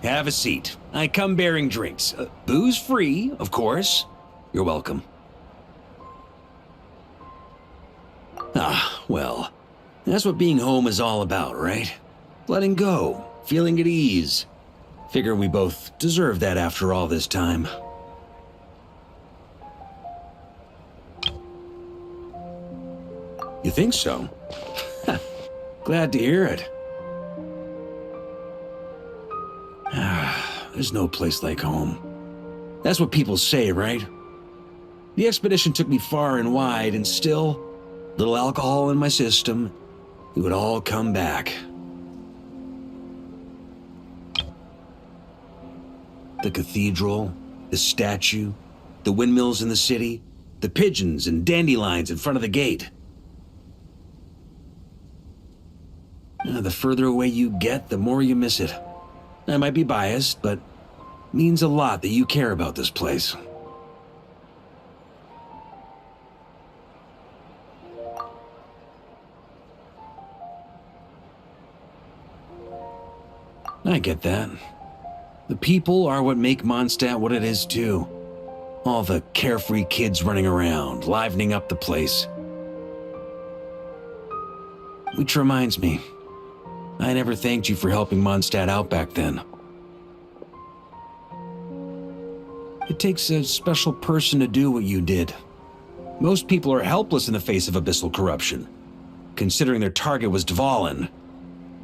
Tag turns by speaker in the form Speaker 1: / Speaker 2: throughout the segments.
Speaker 1: Have a seat. I come bearing drinks. Booze free, of course. You're welcome. Ah, well, that's what being home is all about, right? Letting go, feeling at ease. Figure we both deserve that after all this time. You think so? Glad to hear it. There's no place like home. That's what people say, right? The expedition took me far and wide, and still, little alcohol in my system, it would all come back. The cathedral, the statue, the windmills in the city, the pigeons and dandelions in front of the gate. The further away you get, the more you miss it. I might be biased, but it means a lot that you care about this place. I get that. The people are what make Mondstadt what it is, too. All the carefree kids running around, livening up the place. Which reminds me, I never thanked you for helping Mondstadt out back then. It takes a special person to do what you did. Most people are helpless in the face of abyssal corruption. Considering their target was Dvalin,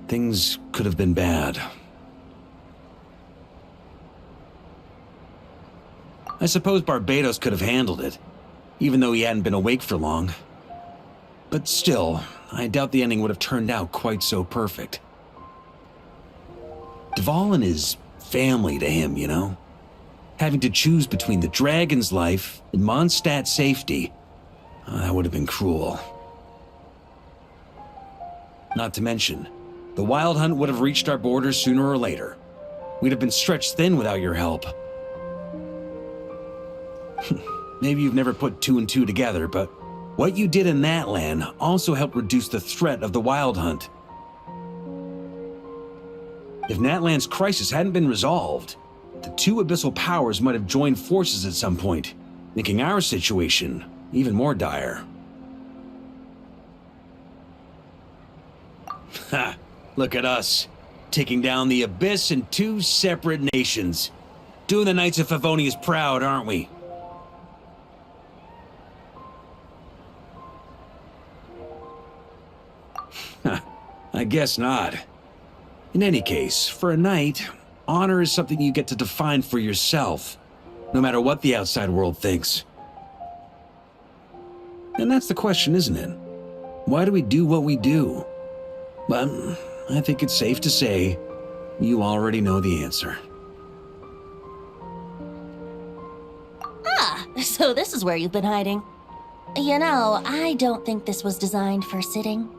Speaker 1: things could have been bad. I suppose Barbados could have handled it, even though he hadn't been awake for long. But still, I doubt the ending would have turned out quite so perfect. Dvalin is family to him, you know? Having to choose between the dragon's life and Mondstadt's safety, that would have been cruel. Not to mention, the Wild Hunt would have reached our borders sooner or later. We'd have been stretched thin without your help. Maybe you've never put two and two together, but what you did in that land also helped reduce the threat of the Wild Hunt. If Natlan's crisis hadn't been resolved, the two abyssal powers might have joined forces at some point, making our situation even more dire. Ha! Look at us, taking down the Abyss in two separate nations. Doing the Knights of Favonius proud, aren't we? I guess not. In any case, for a knight, honor is something you get to define for yourself, no matter what the outside world thinks. And that's the question, isn't it? Why do we do what we do? But I think it's safe to say you already know the answer.
Speaker 2: Ah, so this is where you've been hiding. You know, I don't think this was designed for sitting.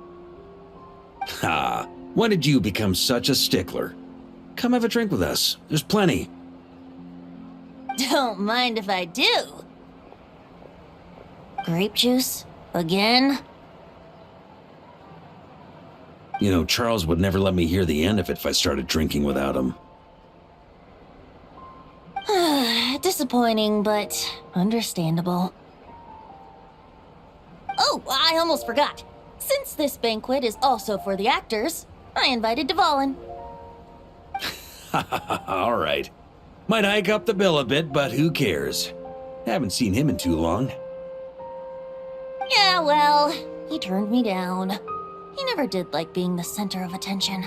Speaker 1: Ha! When did you become such a stickler? Come have a drink with us. There's plenty.
Speaker 2: Don't mind if I do. Grape juice? Again?
Speaker 1: You know, Charles would never let me hear the end of it if I started drinking without him.
Speaker 2: Disappointing, but understandable. Oh, I almost forgot. Since this banquet is also for the actors, I invited Dvalin.
Speaker 1: All right. Might hike up the bill a bit, but who cares? Haven't seen him in too long.
Speaker 2: Yeah, well, he turned me down. He never did like being the center of attention.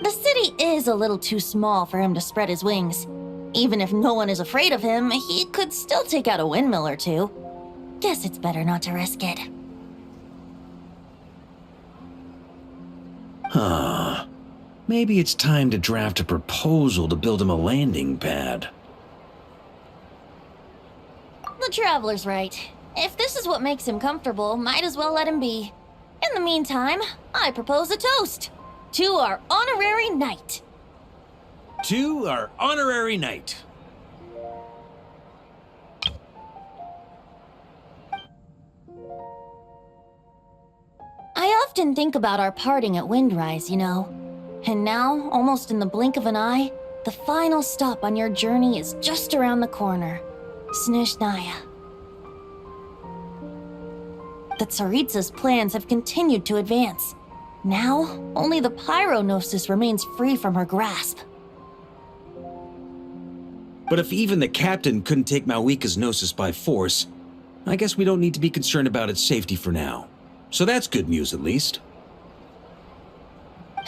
Speaker 2: The city is a little too small for him to spread his wings. Even if no one is afraid of him, he could still take out a windmill or two. Guess it's better not to risk it.
Speaker 1: Huh. Maybe it's time to draft a proposal to build him a landing pad.
Speaker 2: The Traveler's right. If this is what makes him comfortable, might as well let him be. In the meantime, I propose a toast to our honorary knight.
Speaker 1: To our honorary knight.
Speaker 2: I often think about our parting at Windrise, you know. And now, almost in the blink of an eye, the final stop on your journey is just around the corner. Snezhnaya. The Tsaritsa's plans have continued to advance. Now, only the Pyronosis remains free from her grasp.
Speaker 1: But if even the captain couldn't take Malwika's Gnosis by force, I guess we don't need to be concerned about its safety for now. So that's good news, at least.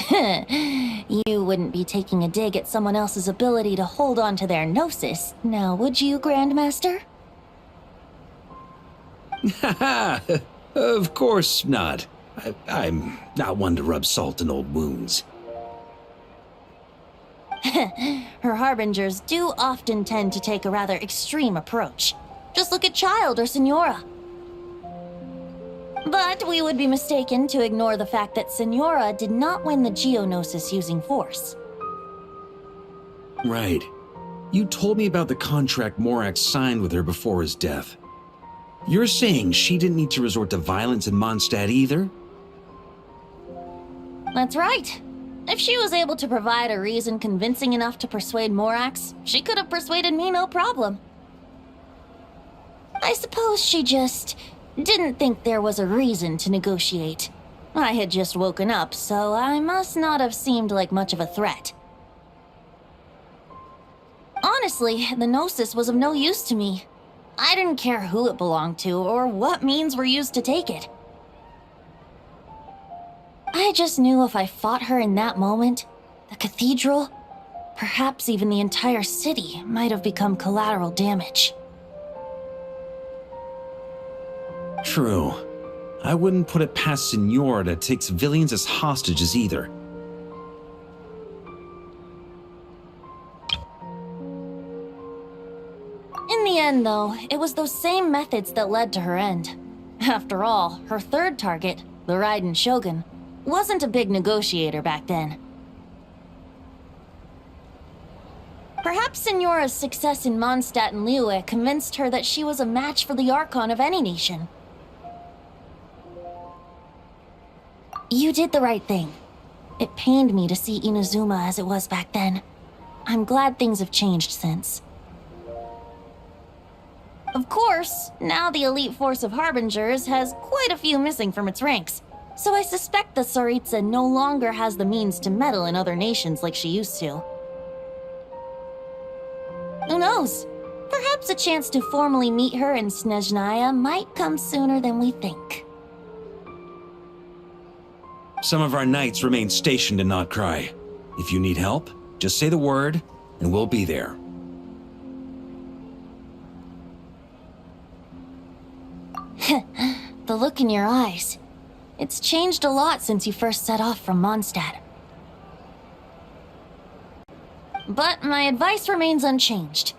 Speaker 2: You wouldn't be taking a dig at someone else's ability to hold on to their Gnosis, now would you, Grandmaster?
Speaker 1: Haha, of course not. I'm not one to rub salt in old wounds.
Speaker 2: Her harbingers do often tend to take a rather extreme approach. Just look at Child or Senora. But we would be mistaken to ignore the fact that Senora did not win the Geonosis using force.
Speaker 1: Right. You told me about the contract Morax signed with her before his death. You're saying she didn't need to resort to violence in Mondstadt either?
Speaker 2: That's right. If she was able to provide a reason convincing enough to persuade Morax, she could have persuaded me no problem. I suppose she just didn't think there was a reason to negotiate. I had just woken up, so I must not have seemed like much of a threat. Honestly, the Gnosis was of no use to me. I didn't care who it belonged to or what means were used to take it. I just knew if I fought her in that moment, the cathedral, perhaps even the entire city, might have become collateral damage.
Speaker 1: True. I wouldn't put it past Senora to take civilians as hostages either.
Speaker 2: In the end, though, it was those same methods that led to her end. After all, her third target, the Raiden Shogun, wasn't a big negotiator back then. Perhaps Senora's success in Mondstadt and Liyue convinced her that she was a match for the Archon of any nation. You did the right thing. It pained me to see Inazuma as it was back then. I'm glad things have changed since. Of course, now the elite force of Harbingers has quite a few missing from its ranks, so I suspect the Tsaritsa no longer has the means to meddle in other nations like she used to. Who knows? Perhaps a chance to formally meet her in Snezhnaya might come sooner than we think.
Speaker 1: Some of our knights remain stationed in Not Cry. If you need help, just say the word, and we'll be there.
Speaker 2: The look in your eyes. It's changed a lot since you first set off from Mondstadt. But my advice remains unchanged.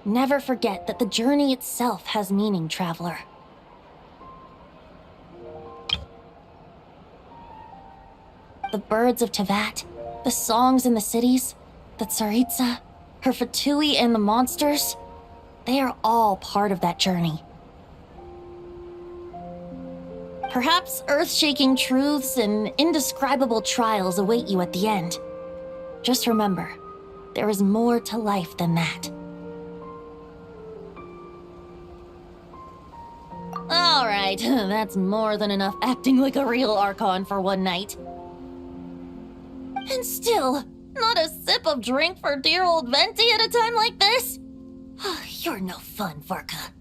Speaker 2: Never forget that the journey itself has meaning, traveler. The birds of Tevat, the songs in the cities, the Tsaritsa, her Fatui and the monsters, they are all part of that journey. Perhaps earth-shaking truths and indescribable trials await you at the end. Just remember, there is more to life than that. Alright, that's more than enough acting like a real Archon for one night. And still, not a sip of drink for dear old Venti at a time like this? You're no fun, Varka.